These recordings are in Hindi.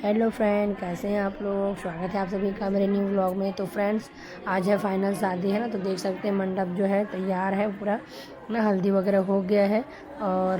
हेलो फ्रेंड, कैसे हैं आप लोग। स्वागत है आप सभी का मेरे न्यू व्लॉग में। तो फ्रेंड्स, आज है फाइनल शादी है ना, तो देख सकते हैं मंडप जो है तैयार है पूरा ना, हल्दी वगैरह हो गया है और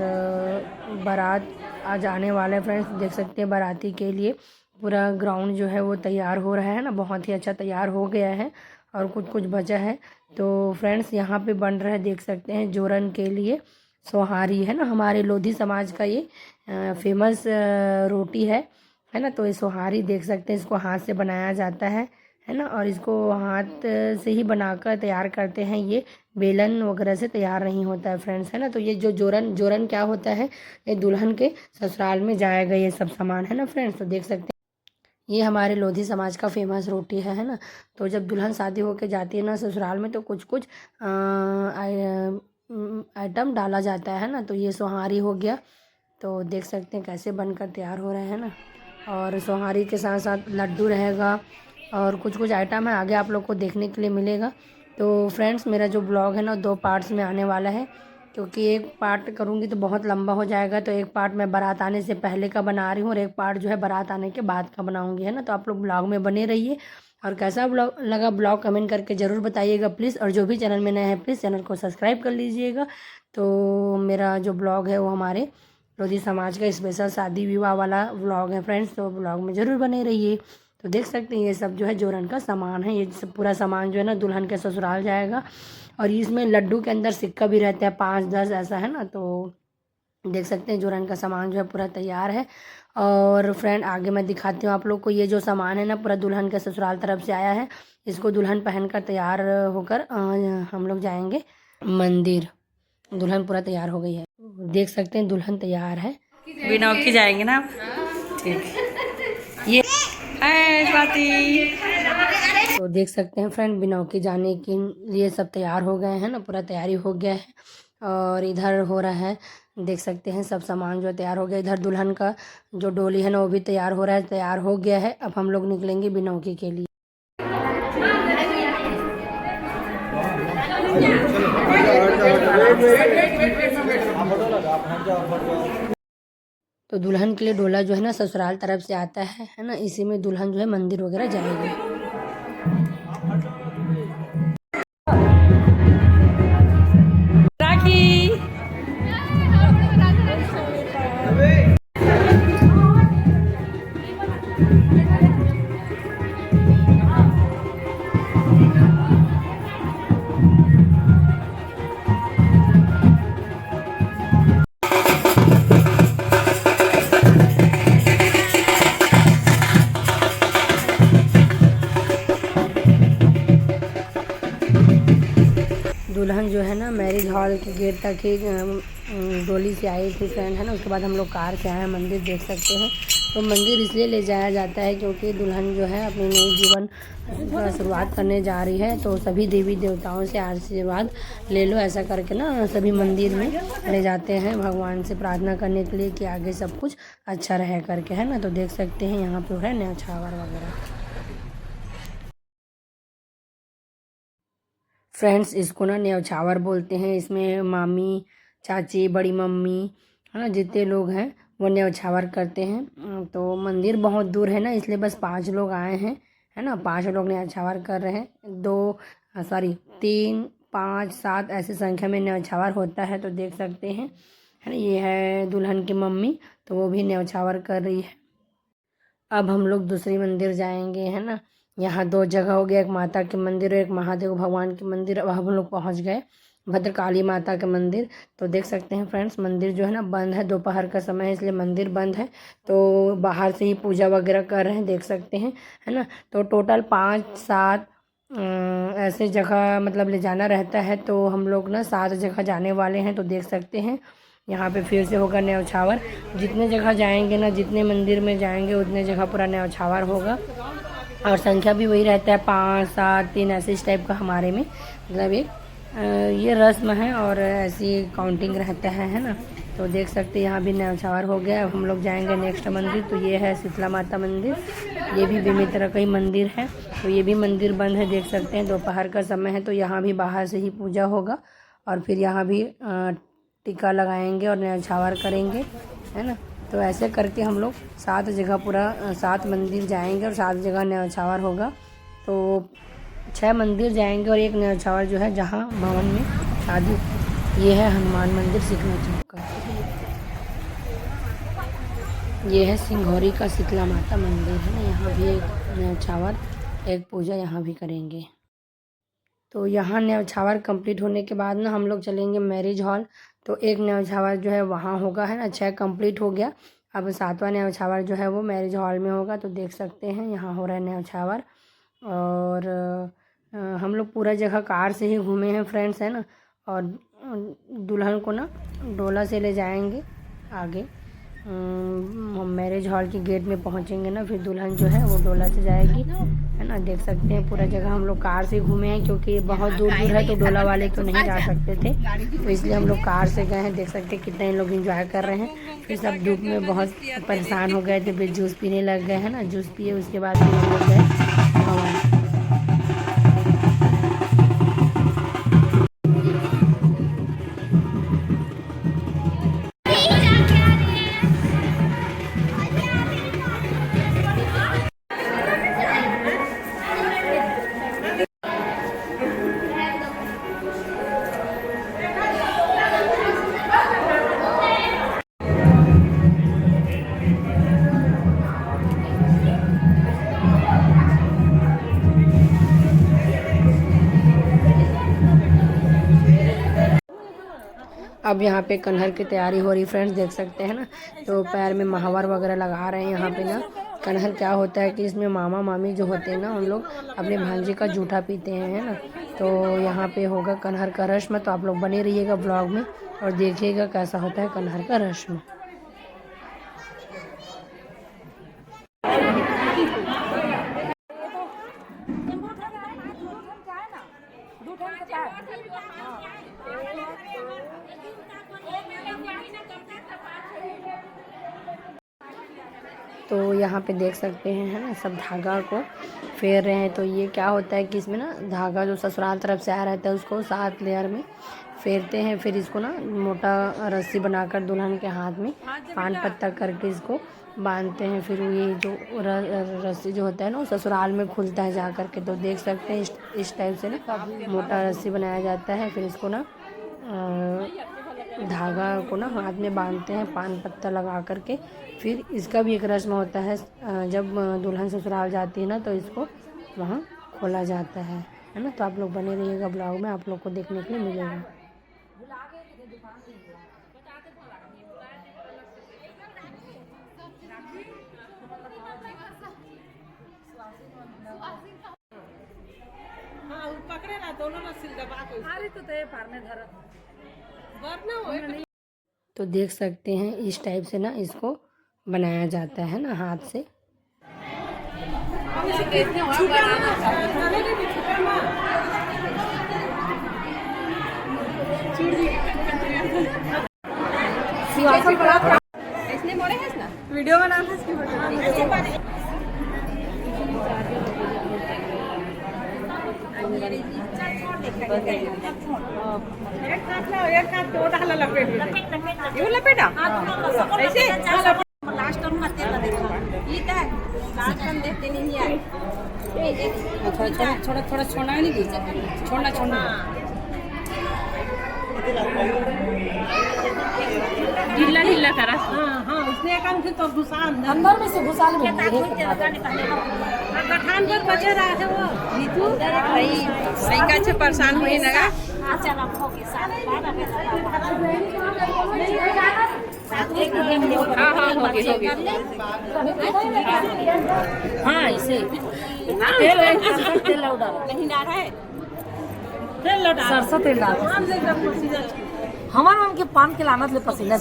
बारात आज आने वाला है। फ्रेंड्स देख सकते हैं बाराती के लिए पूरा ग्राउंड जो है वो तैयार हो रहा है ना, बहुत ही अच्छा तैयार हो गया है और कुछ कुछ बचा है। तो फ्रेंड्स यहाँ पे बन रहा है, देख सकते हैं जोरन के लिए सोहारी है ना, हमारे लोधी समाज का ये फेमस रोटी है ना। तो ये सोहारी देख सकते हैं, इसको हाथ से बनाया जाता है ना, और इसको हाथ से ही बनाकर तैयार करते हैं, ये बेलन वगैरह से तैयार नहीं होता है फ्रेंड्स, है ना। तो ये जो जोरन जोरन क्या होता है, ये दुल्हन के ससुराल में जाएगा ये सब सामान, है ना फ्रेंड्स। तो देख सकते हैं ये हमारे लोधी समाज का फेमस रोटी है ना। तो जब दुल्हन शादी होकर जाती है ना ससुराल में, तो कुछ कुछ आइटम डाला जाता है ना। तो ये सोहारी हो गया, तो देख सकते हैं कैसे बनकर तैयार हो रहे हैं ना। और सोहारी के साथ साथ लड्डू रहेगा और कुछ कुछ आइटम है, आगे आप लोग को देखने के लिए मिलेगा। तो फ्रेंड्स मेरा जो ब्लॉग है ना 2 पार्ट्स में आने वाला है, क्योंकि एक पार्ट करूँगी तो बहुत लंबा हो जाएगा। तो एक पार्ट मैं बारात आने से पहले का बना रही हूँ और एक पार्ट जो है बारात आने के बाद का बनाऊँगी, है ना। तो आप लोग ब्लॉग में बने रहिए और कैसा ब्लॉग लगा ब्लॉग कमेंट करके ज़रूर बताइएगा प्लीज़। और जो भी चैनल में नया है प्लीज़ चैनल को सब्सक्राइब कर लीजिएगा। तो मेरा जो ब्लॉग है वो हमारे लोधी समाज का स्पेशल शादी विवाह वाला व्लॉग है फ्रेंड्स, तो व्लॉग में ज़रूर बने रहिए। तो देख सकते हैं ये सब जो है जोरन का सामान है, ये सब पूरा सामान जो है ना दुल्हन के ससुराल जाएगा। और इसमें लड्डू के अंदर सिक्का भी रहता है 5-10 ऐसा, है ना। तो देख सकते हैं जोरन का सामान जो है पूरा तैयार है। और फ्रेंड आगे मैं दिखाती हूँ आप लोग को, ये जो सामान है ना पूरा दुल्हन के ससुराल तरफ से आया है। इसको दुल्हन पहनकर तैयार होकर हम लोग जाएंगे मंदिर। दुल्हन पूरा तैयार हो गई है, देख सकते हैं दुल्हन तैयार है। बिना की जाएंगे ना आप। ठीक ये है स्वाति। तो देख सकते हैं फ्रेंड बिनौकी जाने के लिए सब तैयार हो गए हैं ना, पूरा तैयारी हो गया है। और इधर हो रहा है, देख सकते हैं सब सामान जो तैयार हो गया। इधर दुल्हन का जो डोली है ना वो भी तैयार हो रहा है, तैयार हो गया है। अब हम लोग निकलेंगे बिनौकी के लिए। तो दुल्हन के लिए डोला जो है ना ससुराल तरफ से आता है ना, इसी में दुल्हन जो है मंदिर वगैरह जाएगी। राखी दुल्हन जो है ना मैरिज हॉल के गेट तक ही डोली से आई थी फ्रेंड, है ना। उसके बाद हम लोग कार से आए मंदिर, देख सकते हैं। तो मंदिर इसलिए ले जाया जाता है क्योंकि दुल्हन जो है अपने नए जीवन का शुरुआत करने जा रही है। तो सभी देवी देवताओं से आशीर्वाद ले लो, ऐसा करके ना सभी मंदिर में ले जाते हैं भगवान से प्रार्थना करने के लिए कि आगे सब कुछ अच्छा रहे करके, है ना। तो देख सकते हैं यहाँ पे है न्यौछावर वगैरह। फ्रेंड्स इसको ना न्यौछावर बोलते हैं। इसमें मामी, चाची, बड़ी मम्मी, है ना, जितने लोग हैं वो न्यौछावर करते हैं। तो मंदिर बहुत दूर है ना, इसलिए बस 5 लोग आए हैं, है ना। 5 लोग न्यौछावर कर रहे हैं। 3, 5, 7 ऐसी संख्या में न्यौछावर होता है। तो देख सकते हैं, है ना। ये है दुल्हन की मम्मी, तो वो भी न्यौछावर कर रही है। अब हम लोग दूसरी मंदिर जाएंगे, है ना। यहाँ 2 जगह हो गया, एक माता के मंदिर और एक महादेव भगवान के मंदिर। अब हम लोग पहुँच गए भद्रकाली माता के मंदिर। तो देख सकते हैं फ्रेंड्स मंदिर जो है ना बंद है, दोपहर का समय है इसलिए मंदिर बंद है। तो बाहर से ही पूजा वगैरह कर रहे हैं, देख सकते हैं, है ना। तो टोटल 5-7 ऐसे जगह मतलब ले जाना रहता है। तो हम लोग ना 7 जगह जाने वाले हैं। तो देख सकते हैं यहाँ पे फिर से होगा न्यौछावर। जितने जगह जाएंगे ना, जितने मंदिर में जाएंगे उतने जगह पूरा न्यौछावर होगा। और संख्या भी वही रहता है 5, 7, 3 ऐसे इस टाइप का हमारे में, मतलब एक ये रस्म है और ऐसी काउंटिंग रहता है ना। तो देख सकते हैं यहाँ भी न्यौछावर हो गया। अब हम लोग जाएंगे नेक्स्ट मंदिर। तो ये है शीतला माता मंदिर, ये भी बेमेतरा का ही मंदिर है। तो ये भी मंदिर बंद है, देख सकते हैं दोपहर का समय है। तो यहाँ भी बाहर से ही पूजा होगा और फिर यहाँ भी टीका लगाएंगे और न्यौछावर करेंगे, है ना। तो ऐसे करके हम लोग 7 जगह पूरा 7 मंदिर जाएंगे और 7 जगह न्यौछावर होगा। तो 6 मंदिर जाएंगे और एक न्यौछावर जो है जहाँ भवन में शादी। ये है हनुमान मंदिर सिकना चौक का। ये है सिंघौरी का शीतला माता मंदिर है ना, यहाँ भी एक न्यौछावर एक पूजा यहाँ भी करेंगे। तो यहाँ न्यौछावर कंप्लीट होने के बाद ना हम लोग चलेंगे मैरिज हॉल। तो एक न्यौछावर जो है वहाँ होगा है ना, 6 कंप्लीट हो गया। अब 7वां न्यौछावर जो है वो मैरिज हॉल में होगा। तो देख सकते हैं यहाँ हो रहा है न्यौछावर। और हम लोग पूरा जगह कार से ही घूमे हैं फ्रेंड्स है ना। और दुल्हन को ना डोला से ले जाएंगे आगे। हम मैरिज हॉल की गेट में पहुंचेंगे ना, फिर दुल्हन जो है वो डोला से जाएगी है ना। देख सकते हैं पूरा जगह हम लोग कार से घूमे हैं, क्योंकि बहुत दूर दूर है तो डोला वाले तो नहीं जा सकते थे, तो इसलिए हम लोग कार से गए हैं। देख सकते हैं कितने लोग एंजॉय कर रहे हैं। फिर सब धूप में बहुत परेशान हो गए थे, फिर जूस पीने लग गए है ना। जूस पिए उसके बाद फिर हम लोग गए भवन। अब यहाँ पे कन्हर की तैयारी हो रही फ्रेंड्स, देख सकते हैं ना। तो पैर में महावर वगैरह लगा रहे हैं यहाँ पे ना। कन्हर क्या होता है कि इसमें मामा मामी जो होते हैं ना, उन लोग अपने भांजे का जूठा पीते हैं है ना। तो यहाँ पे होगा कन्हर का रस्म। तो आप लोग बने रहिएगा ब्लॉग में और देखिएगा कैसा होता है कन्हर का रस्म। तो यहाँ पे देख सकते हैं है ना, सब धागा को फेर रहे हैं। तो ये क्या होता है कि इसमें ना धागा जो ससुराल तरफ से आया रहता है उसको 7 लेयर में फेरते हैं। फिर इसको ना मोटा रस्सी बनाकर दुल्हन के हाथ में पान पत्ता करके इसको बांधते हैं। फिर ये जो रस्सी जो होता है ना वो ससुराल में खुलता है जा कर के। तो देख सकते हैं इस टाइप से ना मोटा रस्सी बनाया जाता है। फिर इसको ना धागा को ना हाथ में बांधते हैं पान पत्ता लगा करके। फिर इसका भी एक रस्म होता है, जब दुल्हन ससुराल जाती है ना तो इसको वहाँ खोला जाता है ना। तो आप लोग बने रहिएगा ब्लॉग में, आप लोग को देखने के लिए मिलेगा। पकड़े ना दोनों ना सिल दबा को अरे तो ते पार में धर वरना होए। तो देख सकते हैं इस टाइप से ना इसको बनाया जाता है ना हाथ से। वीडियो बनाना था इसकी लपेटा ऐसे लास्ट में देते नहीं है। थोड़ा थोड़ा छोड़ना नहीं, छोड़ना छोड़ना ढीला ढीला करा। हाँ हाँ उसने काम फिर तो घुसा अंदर में से घुसा ले गठान पर बचे रहा है वो रीतू सही से परेशान हुई लगा। हाँ हाँ हो गया हाँ इसे तेल नहीं डाल है तेल लौटा सरसों तेल डाल हमारे उनके पान के लानत ले पसीना।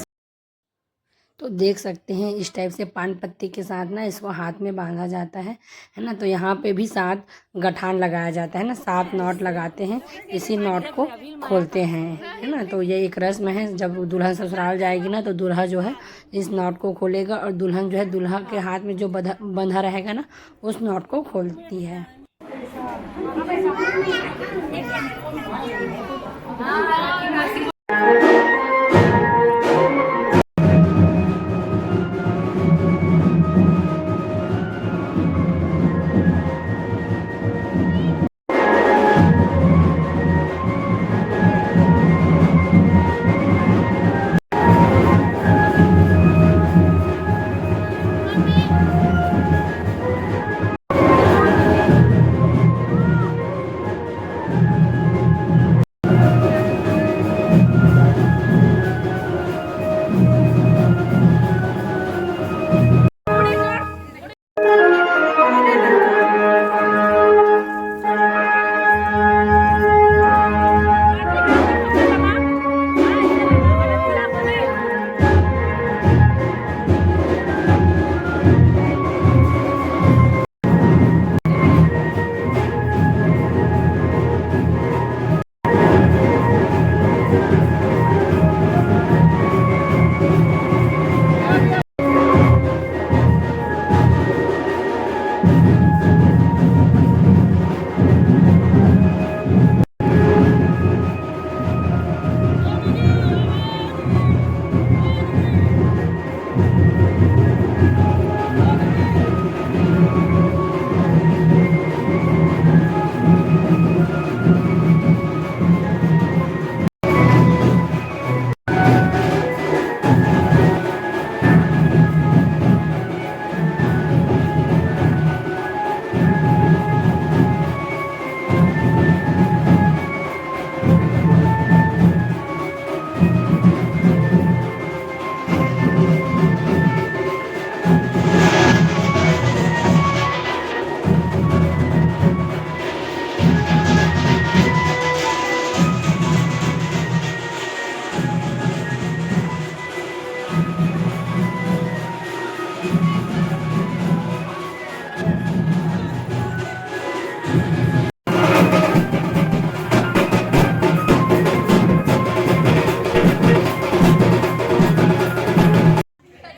तो देख सकते हैं इस टाइप से पान पत्ती के साथ ना इसको हाथ में बांधा जाता है ना। तो यहाँ पे भी 7 गठान लगाया जाता है ना, 7 नॉट लगाते हैं, इसी नॉट को खोलते हैं है ना। तो ये एक रस्म है, जब दुल्हन ससुराल जाएगी ना तो दूल्हा जो है इस नॉट को खोलेगा और दुल्हन जो है दूल्हा के हाथ में जो बंधा रहेगा ना उस नॉट को खोलती है।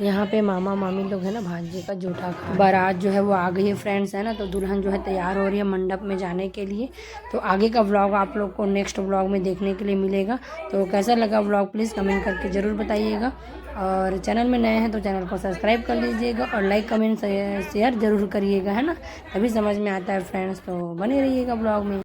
यहाँ पे मामा मामी लोग है ना भांजे का जूठा खा। बारात जो है वो आ गई है फ्रेंड्स, है ना। तो दुल्हन जो है तैयार हो रही है मंडप में जाने के लिए। तो आगे का व्लॉग आप लोग को नेक्स्ट व्लॉग में देखने के लिए मिलेगा। तो कैसा लगा व्लॉग प्लीज़ कमेंट करके ज़रूर बताइएगा। और चैनल में नए हैं तो चैनल को सब्सक्राइब कर लीजिएगा और लाइक कमेंट शेयर ज़रूर करिएगा, है ना। तभी समझ में आता है फ्रेंड्स। तो बने रहिएगा व्लॉग में।